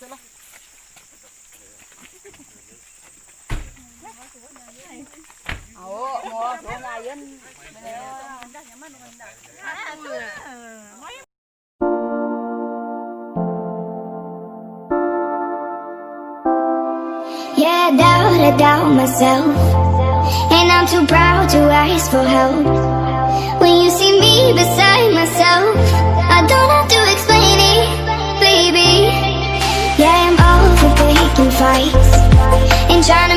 Mua của nhà dân. Yeah, I doubt myself, and I'm too proud to ask for help. When you see me beside myself, I don't have to explain it, baby. Yeah, I'm all for picking fights and trying to